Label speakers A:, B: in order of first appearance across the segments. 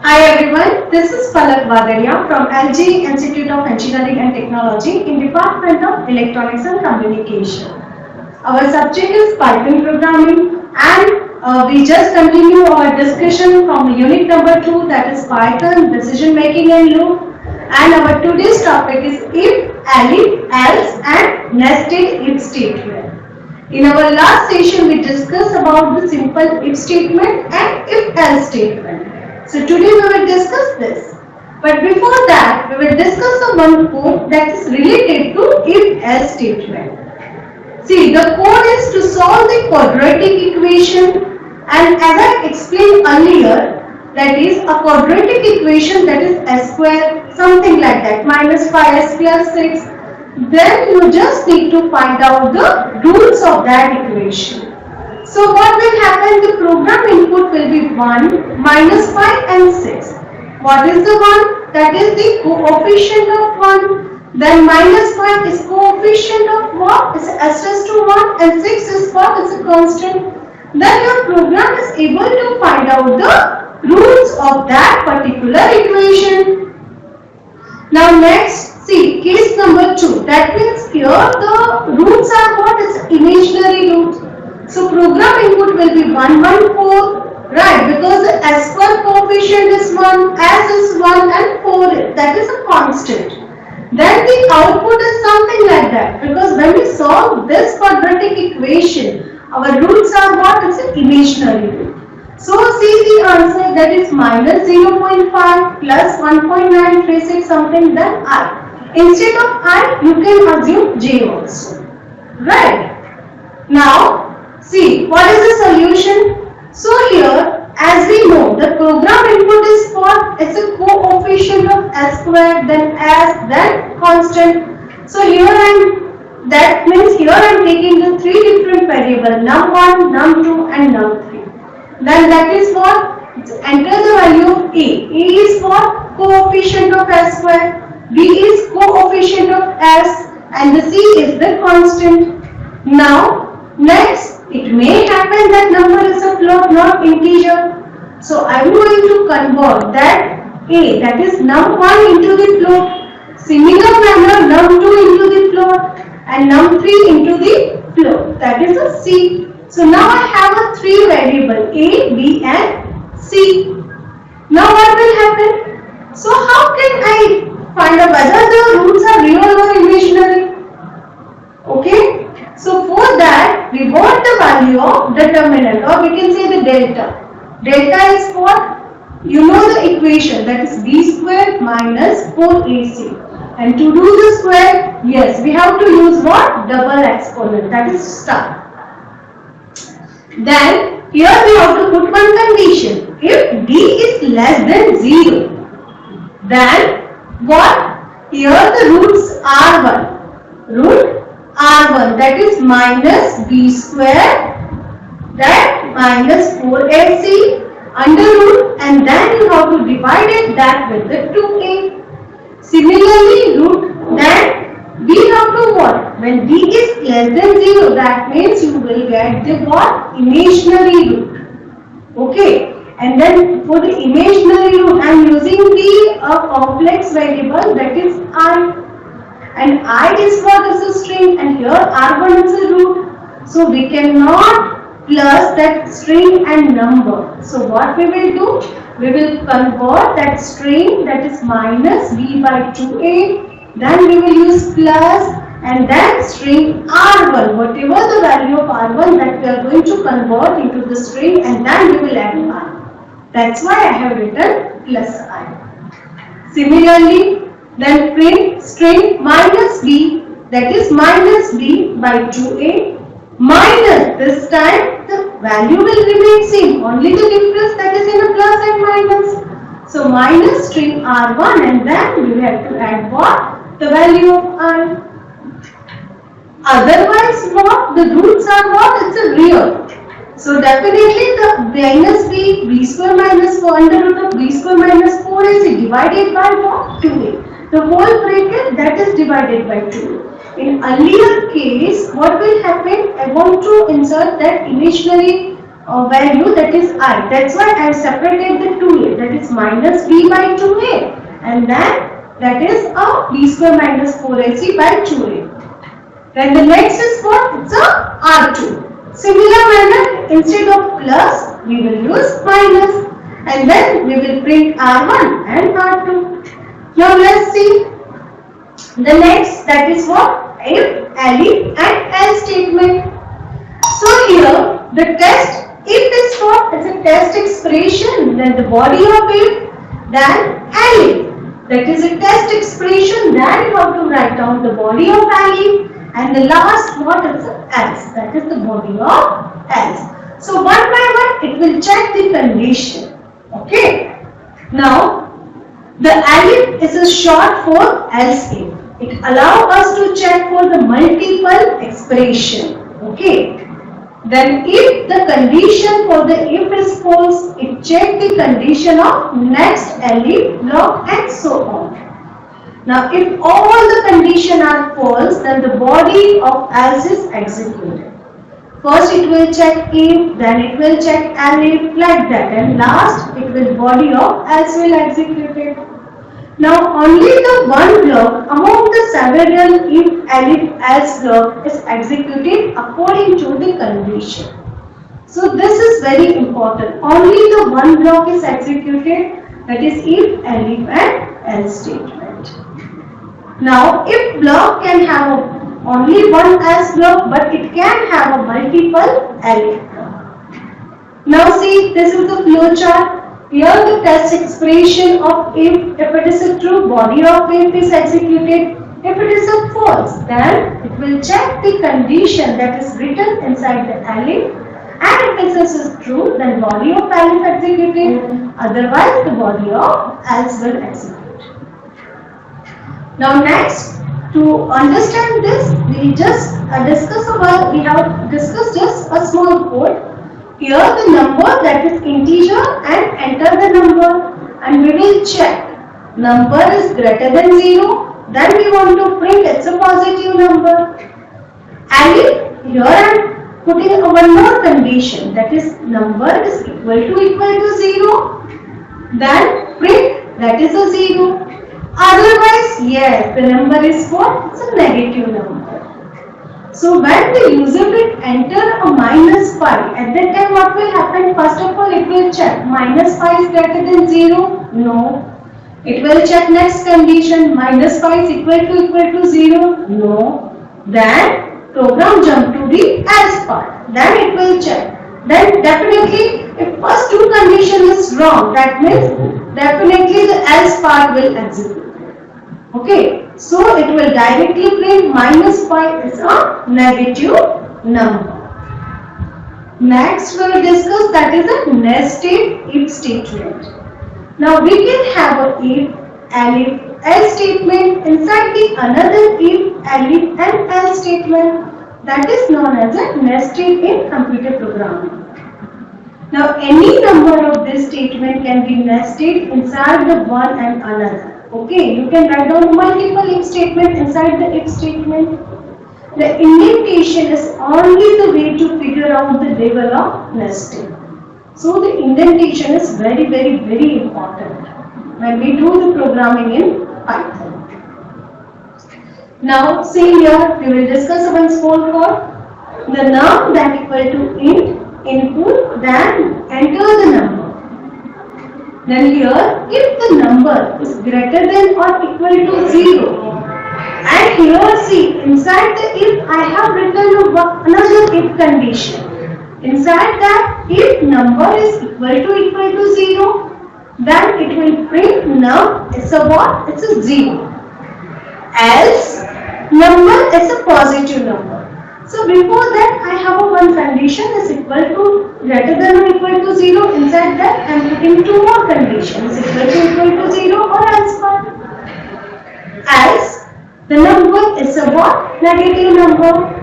A: Hi everyone, this is Palak Vadaria from LG Institute of Engineering and Technology in Department of Electronics and Communication. Our subject is Python programming and we just continue our discussion from unit number 2, that is Python, decision making and loop, and our today's topic is if, else and nested if statement. In our last session, we discussed about the simple if statement and if else statement. So today we will discuss this. But before that, we will discuss the one code that is related to if else statement. See, the code is to solve the quadratic equation, and as I explained earlier, that is a quadratic equation that is s square, something like that, minus 5s plus 6. Then you just need to find out the roots of that equation. So what will happen? The program input will be 1, minus 5 and 6. What is the 1? That is the coefficient of 1. Then minus 5 is coefficient of what? Is s raised to 1 and 6 is what? Is a constant. Then your program is able to find out the roots of that particular equation. Now next, see case number 2. That means here the roots are what? Is imaginary roots. So program input will be 1, 1, 4, right? Because the s square coefficient is 1, s is 1 and 4, that is a constant. Then the output is something like that, because when we solve this quadratic equation, our roots are what? It's an imaginary root. So see the answer, that is minus 0.5 plus 1.936 something, then I. Instead of I, you can assume j also, right? Now see, what is the solution? So here, as we know, the program input is what? It's a coefficient of s square, then s, then constant. So here that means here I am taking the three different variables, num1, num2 and num3. Then that is what? Enter the value of a. A is what? Coefficient of s square. B is coefficient of s and the c is the constant. Now, next, it may happen that number is a float, not integer. So I am going to convert that a, that is num1 into the float. Similar manner, num2 into the float and num3 into the float. That is a c. So now I have a three variable a, b and c. Now what will happen? So how can I find out whether the roots are real or imaginary? Okay. So for that, we want the value of determinant, or we can say the delta. Delta is what? You know the equation, that is b square minus 4ac. And to do the square, yes, we have to use what? Double exponent, that is star. Then here we have to put one condition. If d is less than 0, then what? Here the roots are 1. Root R1, that is minus b square, that minus 4ac under root, and then you have to divide it that with the 2a. Similarly, root, then we have to what? When d is less than 0, that means you will get the what? Imaginary root. Okay. And then for the imaginary root, I am using the complex variable, that is I. And I is what? Is a string, and here R1 is a root. So we cannot plus that string and number. So what we will do? We will convert that string, that is minus b by 2a. Then we will use plus and then string R1. Whatever the value of R1 that we are going to convert into the string, and then we will add I. That's why I have written plus I. Similarly, then print string minus b, that is minus b by 2a, minus, this time the value will remain same, only the difference that is in a plus and minus. So minus string r1, and then we have to add what? The value of I. Otherwise what? The roots are what? It's a real. So definitely the minus b square minus 4 under root of b square minus 4 is divided by what? 2a. The whole bracket, that is divided by 2. In earlier case, what will happen? I want to insert that imaginary value, that is I. That's why I have separated the 2a, that is minus b by 2a, and then that is a b square minus 4ac by 2a. Then the next is what? It's a R2. Similar manner, instead of plus, we will use minus, and then we will print R1 and R2. Now let's see the next, that is what? If, elif and else statement. So here the test, if is what? It's a test expression, then the body of if, then elif. That is a test expression, then you have to write down the body of elif. And the last what is else, that is the body of else. So one by one it will check the condition. Okay. Now the elif is a short for else if. It allows us to check for the multiple expression. Okay. Then if the condition for the if is false, it check the condition of next elif block and so on. Now, if all the conditions are false, then the body of else is executed. First it will check if, then it will check elif, like that, and last it will body of else will execute it. Now, only the one block among the several if, elif, else block is executed according to the condition. So this is very important. Only the one block is executed, that is if, elif and else statement. Now, if block can have only one else block, but it can have a multiple elif block. Now see, this is the flow chart. Here the test expression of if it is a true, body of if is executed. If it is a false, then it will check the condition that is written inside the elif. And if it is true, then body of elif executed. Otherwise, the body of else will execute. Now next, to understand this, we just we have discussed just a small code. Here the number, that is integer, and enter the number, and we will check number is greater than 0, then we want to print it's a positive number. And here I am putting one more condition, that is number is equal to 0, then print that is a 0. Otherwise, yes, the number is what? It's a negative number. So when the user will enter a minus pi, at that time what will happen? First of all, it will check minus pi is greater than 0. No. It will check next condition, minus pi is equal to 0. No. Then program jump to the else part. Then it will check. Then definitely, if first two condition is wrong, that means definitely the else part will execute. Okay, so it will directly print minus pi is a negative number. Next we will discuss, that is a nested if statement. Now we can have a if, elif, else statement inside the another if, elif and else statement. That is known as a nested in computer programming. Now any number of this statement can be nested inside the one and another. Okay, you can write down multiple if statement inside the if statement. The indentation is only the way to figure out the level of nesting. So the indentation is very important when we do the programming in Python. Now see here, we will discuss one small code. The num that equal to int, input, then enter the number. Then here, if the number is greater than or equal to 0, and here see, inside the if I have written another if condition. Inside that, if number is equal to 0, then it will print num is a what? It's a 0. Else, number is a positive number. So before that, I have a one condition is equal to greater than or equal to 0. Inside that, I am putting two more conditions equal to 0 or else part. Else, the number is a what? Negative number.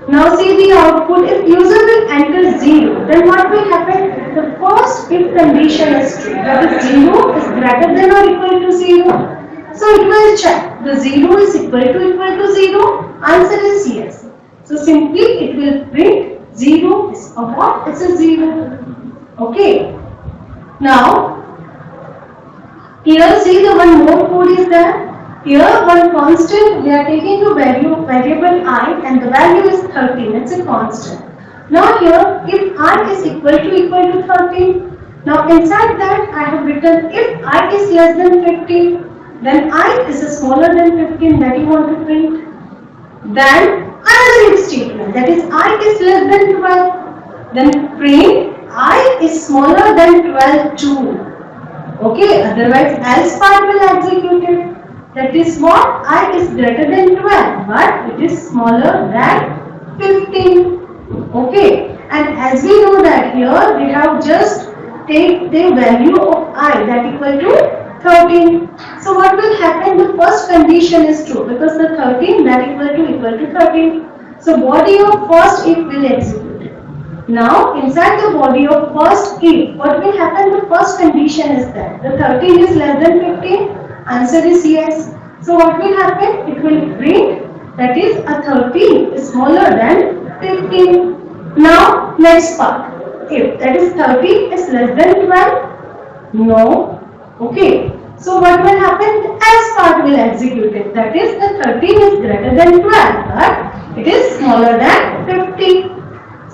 A: Now see the output. If user will enter 0, then what will happen? The first if condition is true. That is 0 is greater than or equal to 0. So it will check. The 0 is equal to 0. Answer is yes. So simply it will print 0 is a what? It's a 0. Okay. Now, here see the one more code is there. Here one constant, we are taking a variable I and the value is 13. It's a constant. Now here, if I is equal to 13, now inside that I have written if I is less than 15, then I is smaller than 15 that you want to print. Then another if statement, that is I is less than 12. Then print I is smaller than 12 too. Okay, otherwise else part will execute it. That is what? I is greater than 12, but it is smaller than 15. Okay, and as we know that here we have just take the value of I that equal to 13. So what will happen? The first condition is true because the 13 that equal to 13. So body of first if will execute. Now, inside the body of first if, what will happen? The first condition is that the 13 is less than 15. Answer is yes. So, what will happen? It will print that is a 13 is smaller than 15. Now, next part. If that is 13 is less than 12. No. Okay. So, what will happen? The else part will execute it. That is the 13 is greater than 12, but it is smaller than 15.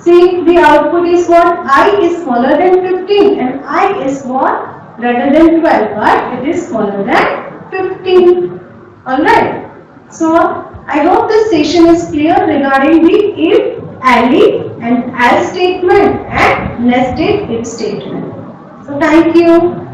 A: See, the output is what? I is smaller than 15 and I is what? Greater than 12, but it is smaller than 15. Alright. So, I hope this session is clear regarding the if, elif and else statement and nested if statement. So, thank you.